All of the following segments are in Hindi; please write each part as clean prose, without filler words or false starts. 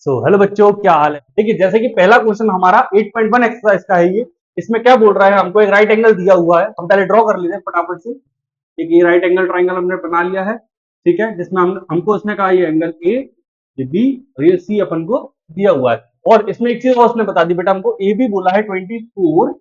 हेलो बच्चों, क्या हाल है। देखिए, जैसे कि पहला क्वेश्चन हमारा 8.1 एक्सरसाइज का है। ये इसमें क्या बोल रहा है, हमको एक राइट एंगल दिया हुआ है। हम पहले ड्रॉ कर लेते हैं फटाफट से। एक ये राइट एंगल ट्राइंगल हमने बना लिया है, ठीक है, जिसमें हमको उसने कहा ये एंगल ए, ये बी और ये सी अपन को दिया हुआ है। और इसमें एक चीज और उसने बता दी बेटा, हमको ए बी बोला है 24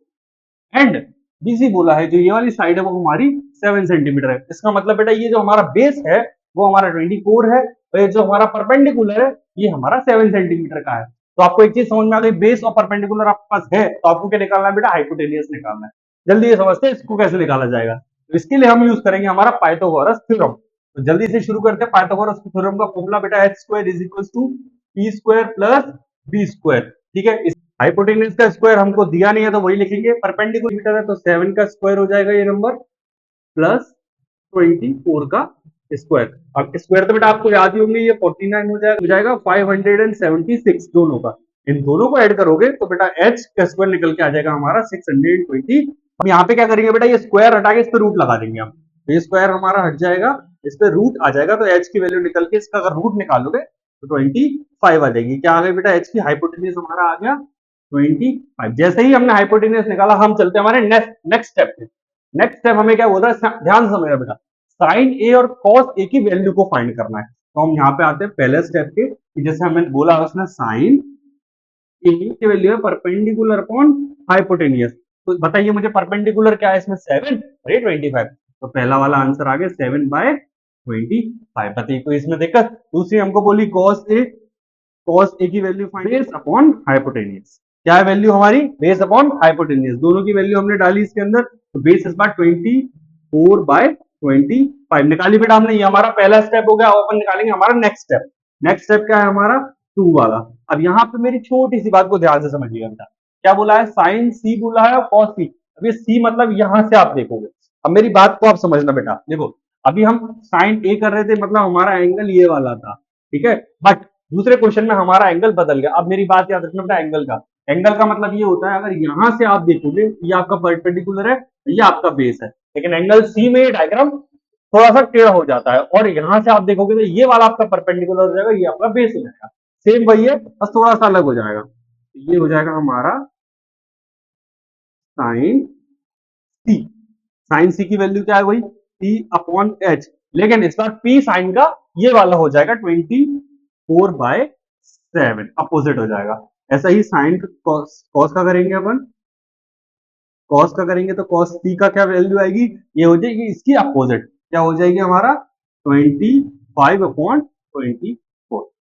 एंड बीसी बोला है जो ये वाली साइड है वो हमारी 7 सेंटीमीटर है। इसका मतलब बेटा ये जो हमारा बेस है वो हमारा 24 है और ये जो हमारा परपेंडिकुलर है ये हमारा 7 सेंटीमीटर का है। तो आपको एक चीज समझ में आ गई, बेस और परपेंडिकुलर आपके पास है तो आपको क्या निकालना है बेटा, हाइपोटेनियस निकालना है। जल्दी ये समझते हैं इसको कैसे निकाला जाएगा। तो इसके लिए हम यूज करेंगे हमारा पाइथागोरस थ्योरम। तो जल्दी से शुरू करते हैं। पाइथागोरस थ्योरम का फॉर्मूला बेटा h square is equal to p square plus b square, ठीक है। हाइपोटेन्यूज का स्क्वायर हमको दिया नहीं है तो वही लिखेंगे। परपेंडिकुलर मीटर है तो 7 का स्क्वायर हो जाएगा ये नंबर, प्लस 24 का स्क्वायर। अब स्क्वायर तो बेटा आपको याद ही होंगे, ये 49 हो जाएगा 576 दोनों का। इन दोनों को ऐड करोगे तो बेटा h का स्क्वायर निकल के आ जाएगा हमारा 620। अब यहाँ पे क्या करेंगे बेटा, ये स्क्वायर हटा के इस पे रूट लगा देंगे हम। तो ये स्क्वायर हमारा हट जाएगा, इस पे रूट आ जाएगा तो h की वैल्यू निकल के इसका अगर रूट निकालोगे तो 25 आ जाएगी। क्या आ गई बेटा, h की हाइपोटेन्यूज हमारा आ गया 25। जैसे ही हमने हाइपोटेन्यूज निकाला हम चलते हैं हमारे नेक्स्ट स्टेप पे। नेक्स्ट स्टेप हमें क्या बोल रहा है, ध्यान से समझना बेटा। साइन ए और कॉस ए की वैल्यू को फाइंड करना है। तो हम यहाँ पे आते हैं पहले स्टेप के कि जैसे हमें बोला उसने साइन ए की वैल्यू है परपेंडिकुलर अपॉन हाइपोटेनियस। तो बताइए मुझे परपेंडिकुलर क्या है इसमें, 7 और ये 25। तो पहला वाला आंसर आ गया 7/25। बताइए कोई इसमें दिक्कत। दूसरी हमको बोली कॉस ए की value find base upon hypotenuse. क्या है वैल्यू हमारी, बेस अपॉन हाइपोटेनियस। दोनों की वैल्यू हमने डाली इसके अंदर। तो बेस इस बार 24/25 निकाली बेटा हमने। ये हमारा पहला स्टेप हो गया। अब अपन निकालेंगे हमारा नेक्स्ट स्टेप। नेक्स्ट स्टेप क्या है हमारा, 2 वाला। अब यहाँ पे मेरी छोटी सी बात को ध्यान से समझिएगा बेटा। क्या बोला है, साइन सी बोला है और कॉस सी। अब ये सी मतलब यहां से आप देखोगे। अब मेरी बात को आप समझना बेटा, देखो अभी हम साइन ए कर रहे थे, मतलब हमारा एंगल ये वाला था, ठीक है। बट दूसरे क्वेश्चन में हमारा एंगल बदल गया। अब मेरी बात याद रखना बेटा, एंगल का मतलब ये होता है अगर यहां से आप देखोगे ये आपका परपेंडिकुलर है, ये आपका बेस है। लेकिन एंगल सी में ये डायग्राम थोड़ा सा टेढ़ा हो जाता है और यहां से आप देखोगे तो ये वाला आपका परपेंडिकुलर हो जाएगा, ये आपका बेस हो जाएगा। सेम वही है, बस थोड़ा सा अलग हो जाएगा। ये हो जाएगा हमारा साइन सी। साइन सी की वैल्यू क्या है, वही पी अपॉन एच। लेकिन इस बार पी साइन का ये वाला हो जाएगा 24/7, अपोजिट हो जाएगा। ऐसा ही साइन कॉस का करेंगे अपन। कॉस का करेंगे तो कॉस सी का क्या वैल्यू आएगी, ये हो जाएगी इसकी अपोजिट। क्या हो जाएगी हमारा 25/24।